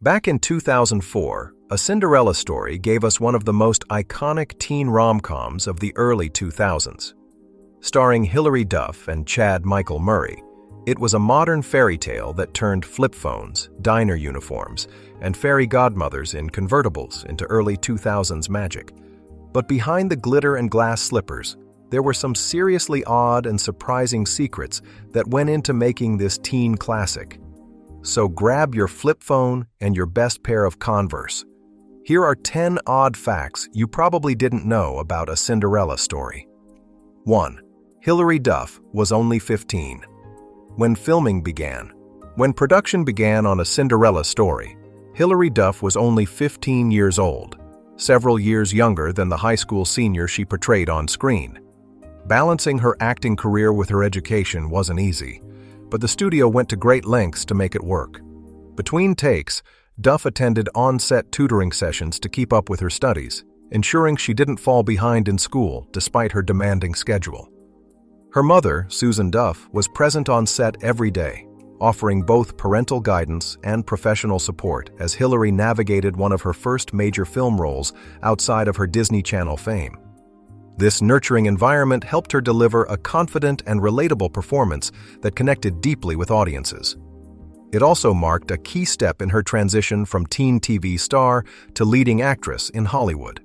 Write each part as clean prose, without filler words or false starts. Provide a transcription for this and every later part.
Back in 2004, A Cinderella Story gave us one of the most iconic teen rom-coms of the early 2000s. Starring Hilary Duff and Chad Michael Murray, it was a modern fairy tale that turned flip phones, diner uniforms, and fairy godmothers in convertibles into early 2000s magic. But behind the glitter and glass slippers, there were some seriously odd and surprising secrets that went into making this teen classic. So grab your flip phone and your best pair of Converse. Here are 10 odd facts you probably didn't know about A Cinderella Story. 1. Hilary Duff was only 15. When production began on A Cinderella Story, Hilary Duff was only 15 years old, several years younger than the high school senior she portrayed on screen. Balancing her acting career with her education wasn't easy, but the studio went to great lengths to make it work. Between takes, Duff attended on-set tutoring sessions to keep up with her studies, ensuring she didn't fall behind in school despite her demanding schedule. Her mother, Susan Duff, was present on set every day, offering both parental guidance and professional support as Hilary navigated one of her first major film roles outside of her Disney Channel fame. This nurturing environment helped her deliver a confident and relatable performance that connected deeply with audiences. It also marked a key step in her transition from teen TV star to leading actress in Hollywood.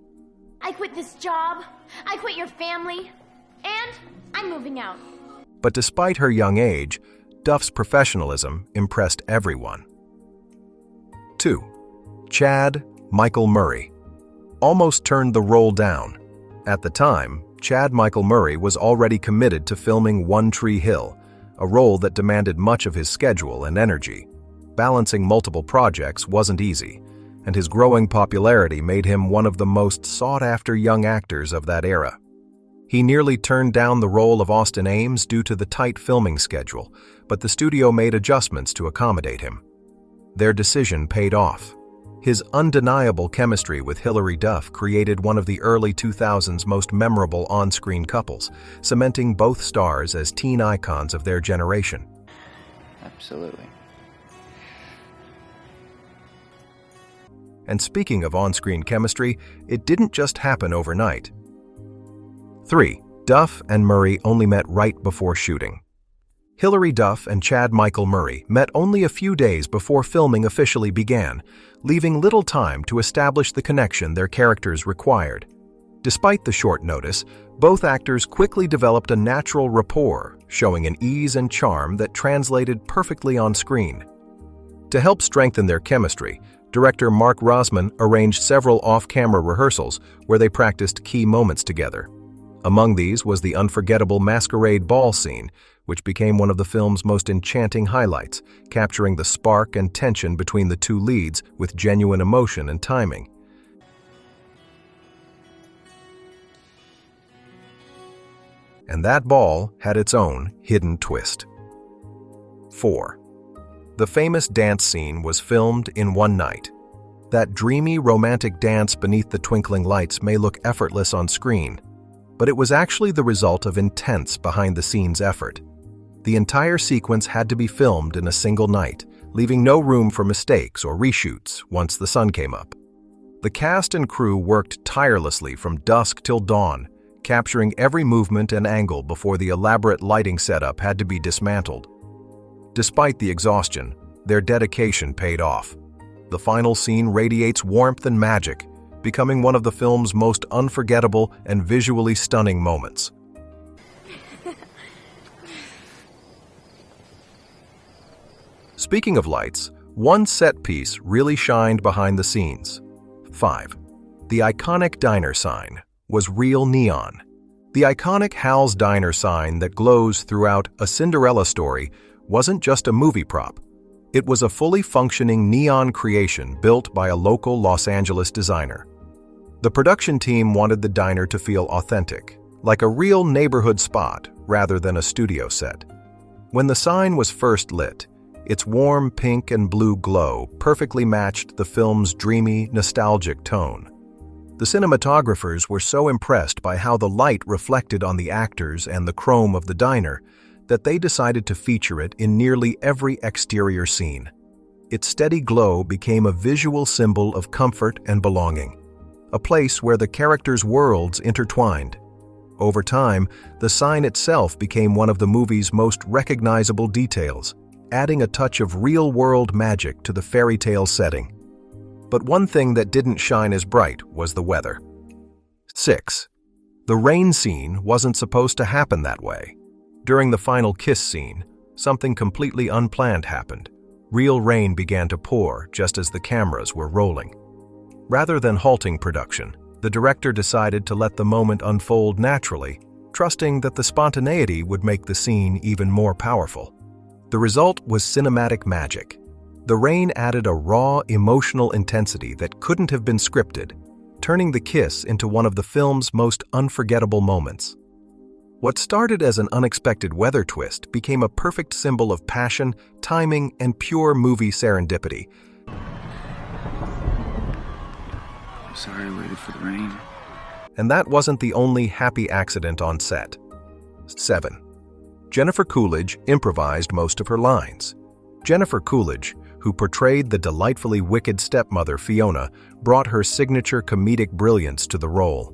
I quit this job, I quit your family, and I'm moving out. But despite her young age, Duff's professionalism impressed everyone. 2. Chad Michael Murray almost turned the role down. At the time, Chad Michael Murray was already committed to filming One Tree Hill, a role that demanded much of his schedule and energy. Balancing multiple projects wasn't easy, and his growing popularity made him one of the most sought-after young actors of that era. He nearly turned down the role of Austin Ames due to the tight filming schedule, but the studio made adjustments to accommodate him. Their decision paid off. His undeniable chemistry with Hilary Duff created one of the early 2000s most memorable on-screen couples, cementing both stars as teen icons of their generation. Absolutely. And speaking of on-screen chemistry, it didn't just happen overnight. 3. Duff and Murray only met right before shooting. Hilary Duff and Chad Michael Murray met only a few days before filming officially began, leaving little time to establish the connection their characters required. Despite the short notice, both actors quickly developed a natural rapport, showing an ease and charm that translated perfectly on screen. To help strengthen their chemistry, director Mark Rosman arranged several off-camera rehearsals where they practiced key moments together. Among these was the unforgettable masquerade ball scene, which became one of the film's most enchanting highlights, capturing the spark and tension between the two leads with genuine emotion and timing. And that ball had its own hidden twist. 4. The famous dance scene was filmed in one night. That dreamy, romantic dance beneath the twinkling lights may look effortless on screen, but it was actually the result of intense behind-the-scenes effort. The entire sequence had to be filmed in a single night, leaving no room for mistakes or reshoots once the sun came up. The cast and crew worked tirelessly from dusk till dawn, capturing every movement and angle before the elaborate lighting setup had to be dismantled. Despite the exhaustion, their dedication paid off. The final scene radiates warmth and magic, becoming one of the film's most unforgettable and visually stunning moments. Speaking of lights, one set piece really shined behind the scenes. 5. The iconic diner sign was real neon. The iconic Hal's Diner sign that glows throughout A Cinderella Story wasn't just a movie prop. It was a fully functioning neon creation built by a local Los Angeles designer. The production team wanted the diner to feel authentic, like a real neighborhood spot rather than a studio set. When the sign was first lit, its warm pink and blue glow perfectly matched the film's dreamy, nostalgic tone. The cinematographers were so impressed by how the light reflected on the actors and the chrome of the diner that they decided to feature it in nearly every exterior scene. Its steady glow became a visual symbol of comfort and belonging, a place where the characters' worlds intertwined. Over time, the sign itself became one of the movie's most recognizable details, adding a touch of real-world magic to the fairy tale setting. But one thing that didn't shine as bright was the weather. 6. The rain scene wasn't supposed to happen that way. During the final kiss scene, something completely unplanned happened. Real rain began to pour just as the cameras were rolling. Rather than halting production, the director decided to let the moment unfold naturally, trusting that the spontaneity would make the scene even more powerful. The result was cinematic magic. The rain added a raw, emotional intensity that couldn't have been scripted, turning the kiss into one of the film's most unforgettable moments. What started as an unexpected weather twist became a perfect symbol of passion, timing, and pure movie serendipity. I'm sorry I waited for the rain. And that wasn't the only happy accident on set. 7. Jennifer Coolidge improvised most of her lines. Jennifer Coolidge, who portrayed the delightfully wicked stepmother Fiona, brought her signature comedic brilliance to the role.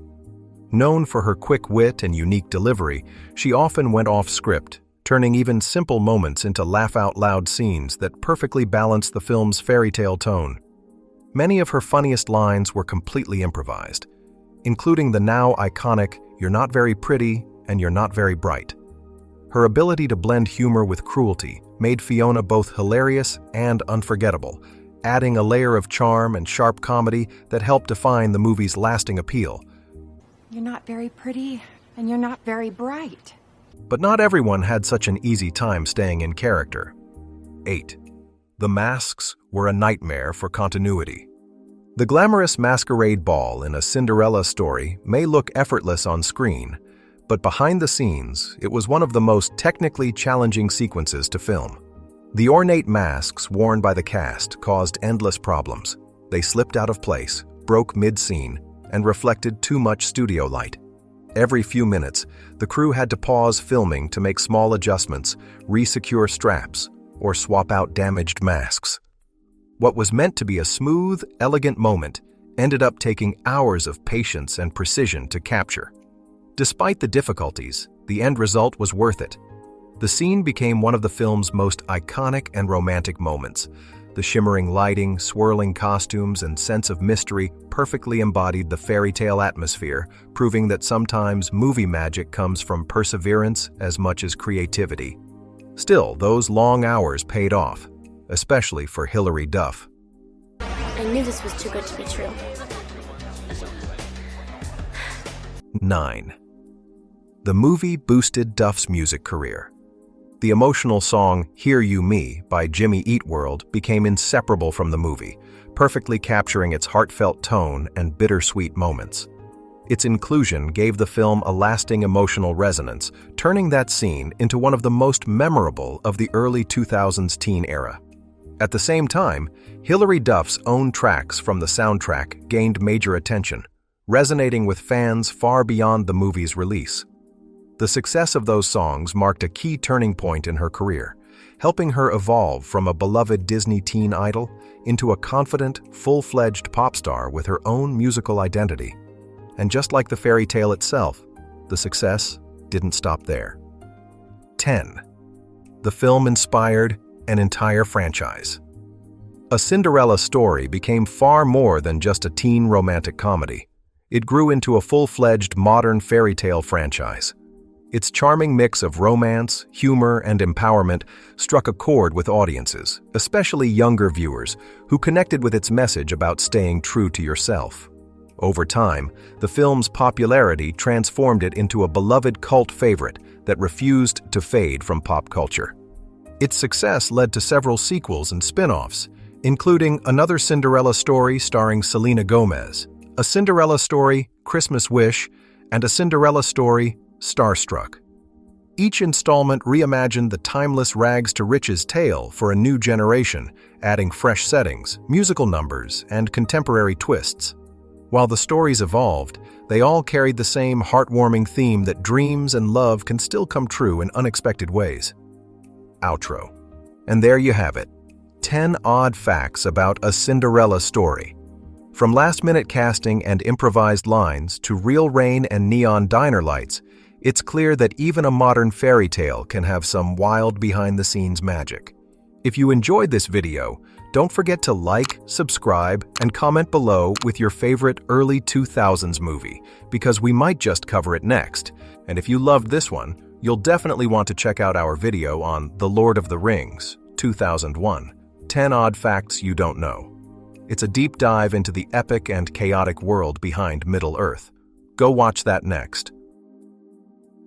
Known for her quick wit and unique delivery, she often went off script, turning even simple moments into laugh-out-loud scenes that perfectly balanced the film's fairy tale tone. Many of her funniest lines were completely improvised, including the now iconic "You're not very pretty" and "You're not very bright." Her ability to blend humor with cruelty made Fiona both hilarious and unforgettable, adding a layer of charm and sharp comedy that helped define the movie's lasting appeal. You're not very pretty, and you're not very bright. But not everyone had such an easy time staying in character. 8. The masks were a nightmare for continuity. The glamorous masquerade ball in A Cinderella Story may look effortless on screen, but behind the scenes, it was one of the most technically challenging sequences to film. The ornate masks worn by the cast caused endless problems. They slipped out of place, broke mid-scene, and reflected too much studio light. Every few minutes, the crew had to pause filming to make small adjustments, re-secure straps, or swap out damaged masks. What was meant to be a smooth, elegant moment ended up taking hours of patience and precision to capture. Despite the difficulties, the end result was worth it. The scene became one of the film's most iconic and romantic moments. The shimmering lighting, swirling costumes, and sense of mystery perfectly embodied the fairy tale atmosphere, proving that sometimes movie magic comes from perseverance as much as creativity. Still, those long hours paid off, especially for Hilary Duff. I knew this was too good to be true. 9. The movie boosted Duff's music career. The emotional song "Hear You Me" by Jimmy Eat World became inseparable from the movie, perfectly capturing its heartfelt tone and bittersweet moments. Its inclusion gave the film a lasting emotional resonance, turning that scene into one of the most memorable of the early 2000s teen era. At the same time, Hilary Duff's own tracks from the soundtrack gained major attention, resonating with fans far beyond the movie's release. The success of those songs marked a key turning point in her career, helping her evolve from a beloved Disney teen idol into a confident, full-fledged pop star with her own musical identity. And just like the fairy tale itself, the success didn't stop there. 10. The film inspired an entire franchise. A Cinderella Story became far more than just a teen romantic comedy. It grew into a full-fledged modern fairy tale franchise. Its charming mix of romance, humor, and empowerment struck a chord with audiences, especially younger viewers, who connected with its message about staying true to yourself. Over time, the film's popularity transformed it into a beloved cult favorite that refused to fade from pop culture. Its success led to several sequels and spin-offs, including Another Cinderella Story starring Selena Gomez, A Cinderella Story, Christmas Wish, and A Cinderella Story, Starstruck. Each installment reimagined the timeless rags-to-riches tale for a new generation, adding fresh settings, musical numbers, and contemporary twists. While the stories evolved, they all carried the same heartwarming theme that dreams and love can still come true in unexpected ways. Outro. And there you have it. 10 Odd Facts About a Cinderella Story. From last-minute casting and improvised lines to real rain and neon diner lights, it's clear that even a modern fairy tale can have some wild behind-the-scenes magic. If you enjoyed this video, don't forget to like, subscribe, and comment below with your favorite early 2000s movie, because we might just cover it next. And if you loved this one, you'll definitely want to check out our video on The Lord of the Rings, 2001, 10 Odd Facts You Don't Know. It's a deep dive into the epic and chaotic world behind Middle-earth. Go watch that next.